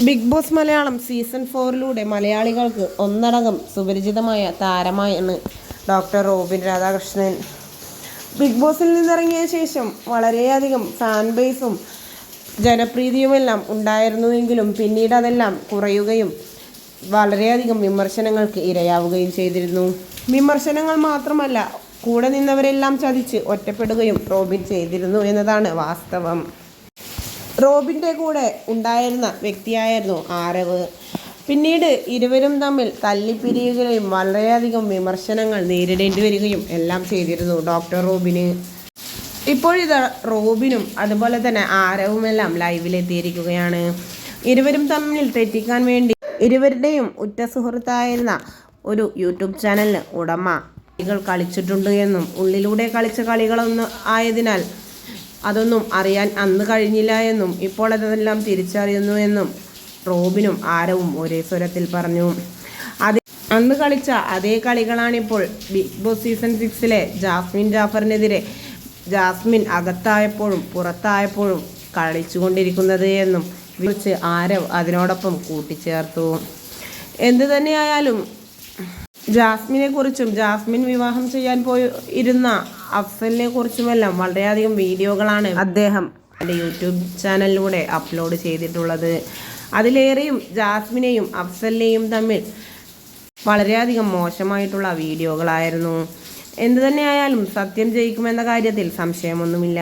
Big boss Malayalam season 4 മലയാളികൾക്ക് ഒന്നടങ്കം സുപരിചിതമായ താരമായാണ് ഡോക്ടർ റോബിൻ രാധാകൃഷ്ണൻ. ബിഗ് ബോസിൽ നിന്നിറങ്ങിയ ശേഷം വളരെയധികം ഫാൻ ബേസും ജനപ്രീതിയുമെല്ലാം ഉണ്ടായിരുന്നുവെങ്കിലും പിന്നീട് അതെല്ലാം കുറയുകയും വളരെയധികം വിമർശനങ്ങൾക്ക് ഇരയാവുകയും ചെയ്തിരുന്നു. വിമർശനങ്ങൾ മാത്രമല്ല, കൂടെ നിന്നവരെല്ലാം ചതിച്ച് ഒറ്റപ്പെടുകയും റോബിൻ ചെയ്തിരുന്നു എന്നതാണ് വാസ്തവം. റോബിൻ്റെ കൂടെ ഉണ്ടായിരുന്ന വ്യക്തിയായിരുന്നു ആരവ്. പിന്നീട് ഇരുവരും തമ്മിൽ തല്ലിപ്പിരിയുകയും വളരെയധികം വിമർശനങ്ങൾ നേരിടേണ്ടി വരികയും എല്ലാം ചെയ്തിരുന്നു ഡോക്ടർ റോബിന്. ഇപ്പോഴിത് റോബിനും അതുപോലെ തന്നെ ആരവുമെല്ലാം ലൈവിലെത്തിയിരിക്കുകയാണ്. ഇരുവരും തമ്മിൽ തെറ്റിക്കാൻ വേണ്ടി ഇരുവരുടെയും ഉറ്റ സുഹൃത്തായിരുന്ന ഒരു യൂട്യൂബ് ചാനലിന് ഉടമ കളികൾ കളിച്ചിട്ടുണ്ട് എന്നും ഉള്ളിലൂടെ കളിച്ച കളികളൊന്നും ആയതിനാൽ അതൊന്നും അറിയാൻ അന്ന് കഴിഞ്ഞില്ല എന്നും ഇപ്പോൾ അതെല്ലാം തിരിച്ചറിയുന്നു എന്നും റോബിനും ആരവും ഒരേ സ്വരത്തിൽ പറഞ്ഞു. അന്ന് കളിച്ച അതേ കളികളാണിപ്പോൾ ബിഗ് ബോസ് സീസൺ 6 ജാസ്മിൻ ജാഫറിനെതിരെ ജാസ്മിൻ അകത്തായപ്പോഴും പുറത്തായപ്പോഴും കളിച്ചുകൊണ്ടിരിക്കുന്നത് എന്നും വിളിച്ച് ആരവ് അതിനോടൊപ്പം കൂട്ടിച്ചേർത്തു. എന്തു തന്നെയായാലും ജാസ്മിനെ കുറിച്ചും ജാസ്മിൻ വിവാഹം ചെയ്യാൻ ഇരുന്ന അഫ്സലിനെ കുറിച്ചുമെല്ലാം വളരെയധികം വീഡിയോകളാണ് അദ്ദേഹം എൻ്റെ യൂട്യൂബ് ചാനലിലൂടെ അപ്ലോഡ് ചെയ്തിട്ടുള്ളത്. അതിലേറെയും ജാസ്മിനെയും അഫ്സലിനെയും തമ്മിൽ വളരെയധികം മോശമായിട്ടുള്ള വീഡിയോകളായിരുന്നു. എന്തു തന്നെയായാലും സത്യം ജയിക്കുമെന്ന കാര്യത്തിൽ സംശയമൊന്നുമില്ല.